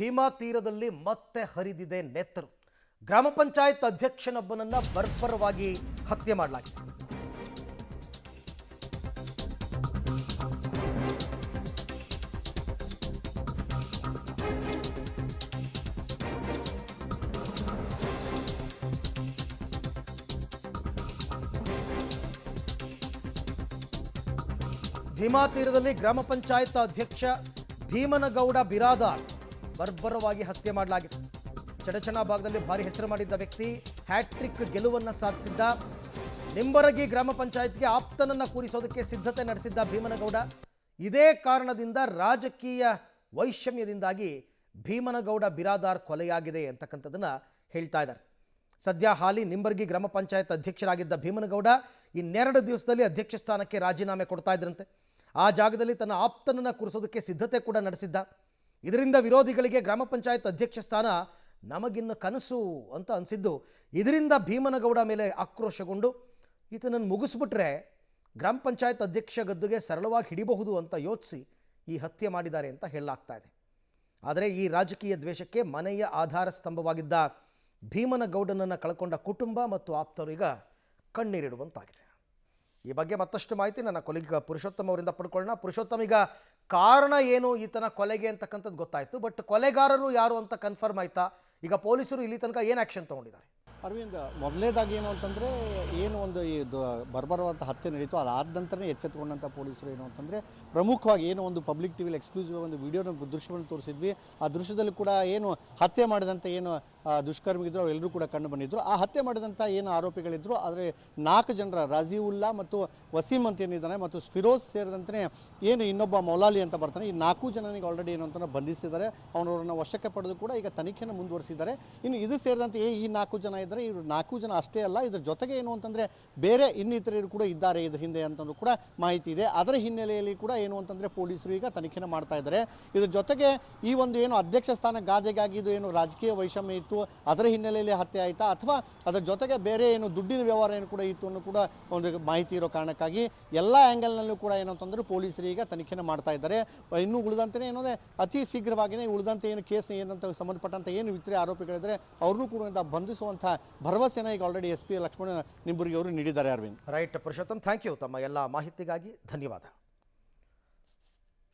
ಭೀಮಾ ತೀರದಲ್ಲಿ ಮತ್ತೆ ಹರಿದಿದೆ ನೆತ್ತರು. ಗ್ರಾಮ ಪಂಚಾಯತ್ ಅಧ್ಯಕ್ಷನೊಬ್ಬನನ್ನ ಬರ್ಬರವಾಗಿ ಹತ್ಯೆ ಮಾಡಲಾಗಿದೆ. ಭೀಮಾ ತೀರದಲ್ಲಿ ಗ್ರಾಮ ಪಂಚಾಯತ್ ಅಧ್ಯಕ್ಷ ಭೀಮನಗೌಡ ಬಿರಾದಾರ್ ಬರ್ಬರವಾಗಿ ಹತ್ಯೆ ಮಾಡಲಾಗಿದೆ. ಚಡಚಣ ಭಾಗದಲ್ಲಿ ಭಾರಿ ಹೆಸರು ಮಾಡಿದ್ದ ವ್ಯಕ್ತಿ ಹ್ಯಾಟ್ರಿಕ್ ಗೆಲುವನ್ನು ಸಾಧಿಸಿದ್ದ. ನಿಂಬರಗಿ ಗ್ರಾಮ ಪಂಚಾಯತ್ಗೆ ಆಪ್ತನನ್ನ ಕೂರಿಸೋದಕ್ಕೆ ಸಿದ್ಧತೆ ನಡೆಸಿದ್ದ ಭೀಮನಗೌಡ. ಇದೇ ಕಾರಣದಿಂದ ರಾಜಕೀಯ ವೈಷಮ್ಯದಿಂದಾಗಿ ಭೀಮನಗೌಡ ಬಿರಾದಾರ್ ಕೊಲೆಯಾಗಿದೆ ಅಂತಕ್ಕಂಥದ್ದನ್ನ ಹೇಳ್ತಾ ಇದ್ದಾರೆ. ಸದ್ಯ ಹಾಲಿ ನಿಂಬರ್ಗಿ ಗ್ರಾಮ ಪಂಚಾಯತ್ ಅಧ್ಯಕ್ಷರಾಗಿದ್ದ ಭೀಮನಗೌಡ ಇನ್ನೆರಡು ದಿವಸದಲ್ಲಿ ಅಧ್ಯಕ್ಷ ಸ್ಥಾನಕ್ಕೆ ರಾಜೀನಾಮೆ ಕೊಡ್ತಾ ಇದ್ರಂತೆ. ಆ ಜಾಗದಲ್ಲಿ ತನ್ನ ಆಪ್ತನನ್ನ ಕೂರಿಸೋದಕ್ಕೆ ಸಿದ್ಧತೆ ಕೂಡ ನಡೆಸಿದ್ದ. ಇದರಿಂದ ವಿರೋಧಿಗಳಿಗೆ ಗ್ರಾಮ ಪಂಚಾಯತ್ ಅಧ್ಯಕ್ಷ ಸ್ಥಾನ ನಮಗಿನ್ನು ಕನಸು ಅಂತ ಅನಿಸಿದ್ದು. ಇದರಿಂದ ಭೀಮನಗೌಡ ಮೇಲೆ ಆಕ್ರೋಶಗೊಂಡು ಈತನನ್ನು ಮುಗಿಸ್ಬಿಟ್ರೆ ಗ್ರಾಮ ಪಂಚಾಯತ್ ಅಧ್ಯಕ್ಷ ಗದ್ದುಗೆ ಸರಳವಾಗಿ ಹಿಡಿಬಹುದು ಅಂತ ಯೋಚಿಸಿ ಈ ಹತ್ಯೆ ಮಾಡಿದ್ದಾರೆ ಅಂತ ಹೇಳಲಾಗ್ತಾ ಇದೆ. ಆದರೆ ಈ ರಾಜಕೀಯ ದ್ವೇಷಕ್ಕೆ ಮನೆಯ ಆಧಾರ ಸ್ತಂಭವಾಗಿದ್ದ ಭೀಮನಗೌಡನನ್ನು ಕಳ್ಕೊಂಡ ಕುಟುಂಬ ಮತ್ತು ಆಪ್ತರು ಈಗ ಕಣ್ಣೀರಿಡುವಂತಾಗಿದೆ. ಈ ಬಗ್ಗೆ ಮತ್ತಷ್ಟು ಮಾಹಿತಿ ನನ್ನ ಕೊಲೀಗ ಪುರುಷೋತ್ತಮ್ ಅವರಿಂದ ಪಡ್ಕೊಳ್ಳೋಣ. ಪುರುಷೋತ್ತಮ್, ಈಗ ಕಾರಣ ಏನು ಈತನ ಕೊಲೆಗೆ ಅಂತಕ್ಕಂಥದ್ದು ಗೊತ್ತಾಯಿತು, ಬಟ್ ಕೊಲೆಗಾರರು ಯಾರು ಅಂತ ಕನ್ಫರ್ಮ್ ಆಯ್ತಾ? ಈಗ ಪೊಲೀಸರು ಇಲ್ಲಿ ತನಕ ಏನು ಆ್ಯಕ್ಷನ್ ತೊಗೊಂಡಿದ್ದಾರೆ? ಅರವಿಂದ್, ಮೊದಲನೇದಾಗಿ ಏನು ಅಂತಂದರೆ ಏನು ಒಂದು ಇದು ಬರ್ಬರವಾದ ಹತ್ಯೆ ನಡೀತು, ಅದಾದ ನಂತರನೇ ಎಚ್ಚೆತ್ತುಕೊಂಡಂಥ ಪೊಲೀಸರು ಏನು ಅಂತಂದರೆ ಪ್ರಮುಖವಾಗಿ ಏನು ಒಂದು ಪಬ್ಲಿಕ್ ಟಿವಿಲಿ ಎಕ್ಸ್ಕ್ಲೂಸಿವ್ ಒಂದು ವಿಡಿಯೋನ ದೃಶ್ಯವನ್ನು ತೋರಿಸಿದ್ವಿ. ಆ ದೃಶ್ಯದಲ್ಲಿ ಕೂಡ ಏನು ಹತ್ಯೆ ಮಾಡಿದಂಥ ಏನು ದುಷ್ಕರ್ಮಿಗಿದ್ರು ಅವರೆಲ್ಲರೂ ಕೂಡ ಕಂಡು ಬಂದಿದ್ದರು. ಆ ಹತ್ಯೆ ಮಾಡಿದಂಥ ಏನು ಆರೋಪಿಗಳಿದ್ದರು ಆದರೆ 4 ಜನರ ರಾಜೀವುಲ್ಲಾ ಮತ್ತು ವಸೀಮ್ ಅಂತ ಏನಿದ್ದಾನೆ ಮತ್ತು ಫಿರೋಜ್ ಸೇರಿದಂತೆ ಏನು ಇನ್ನೊಬ್ಬ ಮೌಲಾಲಿ ಅಂತ ಬರ್ತಾನೆ, ಈ 4 ಜನನಿಗೆ ಆಲ್ರೆಡಿ ಏನು ಅಂತ ಬಂಧಿಸಿದ್ದಾರೆ. ಅವರನ್ನು ವಶಕ್ಕೆ ಪಡೆದು ಕೂಡ ಈಗ ತನಿಖೆಯನ್ನು ಮುಂದುವರಿಸಿದ್ದಾರೆ. ಇನ್ನು ಇದು ಸೇರಿದಂತೆ ಈ 4 ಜನ ಇದ್ದಾರೆ. ಇವರು 4 ಜನ ಅಷ್ಟೇ ಅಲ್ಲ, ಇದ್ರ ಜೊತೆಗೆ ಏನು ಅಂತಂದರೆ ಬೇರೆ ಇನ್ನಿತರರು ಕೂಡ ಇದ್ದಾರೆ ಇದ್ರ ಹಿಂದೆ ಅಂತಂದು ಕೂಡ ಮಾಹಿತಿ ಇದೆ. ಅದರ ಹಿನ್ನೆಲೆಯಲ್ಲಿ ಕೂಡ ಏನು ಅಂತಂದರೆ ಪೊಲೀಸರು ಈಗ ತನಿಖೆನ ಮಾಡ್ತಾ ಇದ್ದಾರೆ. ಇದ್ರ ಜೊತೆಗೆ ಈ ಒಂದು ಏನು ಅಧ್ಯಕ್ಷ ಸ್ಥಾನ ಗಾದೆಗಾಗಿ ಇದು ಏನು ರಾಜಕೀಯ ವೈಷಮ್ಯ ಇತ್ತು, ಅದರ ಹಿನ್ನೆಲೆಯಲ್ಲಿ ಹತ್ಯೆ ಆಯಿತಾ ಅಥವಾ ಅದರ ಜೊತೆಗೆ ಬೇರೆ ಏನು ದುಡ್ಡಿನ ವ್ಯವಹಾರ ಏನು ಕೂಡ ಇತ್ತು ಅನ್ನೋ ಕೂಡ ಒಂದು ಮಾಹಿತಿ ಇರೋ ಕಾರಣಕ್ಕಾಗಿ ಎಲ್ಲ ಆ್ಯಂಗಲ್ನಲ್ಲೂ ಕೂಡ ಏನು ಅಂತಂದರೆ ಪೊಲೀಸರು ಈಗ ತನಿಖೆನ ಮಾಡ್ತಾ ಇದ್ದಾರೆ. ಇನ್ನು ಉಳಿದಂತೆ ಏನಂದರೆ ಅತಿ ಶೀಘ್ರವಾಗಿಯೇ ಉಳಿದಂತೆ ಏನು ಕೇಸ್ ಏನಂತ ಸಂಬಂಧಪಟ್ಟಂಥ ಏನು ಇತರೆ ಆರೋಪಿಗಳಿದ್ದಾರೆ ಅವ್ರನ್ನೂ ಕೂಡ ಬಂಧಿಸುವಂಥ ಭರವಸೆನ ಈಗ ಆಲ್ರೆಡಿ SP ಲಕ್ಷ್ಮಣ ನಿಂಬುರ್ಗಿ ಅವರು ನೀಡಿದ್ದಾರೆ. Arvind. Right Purushottam, thank you. ತಮ್ಮ ಎಲ್ಲ ಮಾಹಿತಿಗಾಗಿ ಧನ್ಯವಾದ.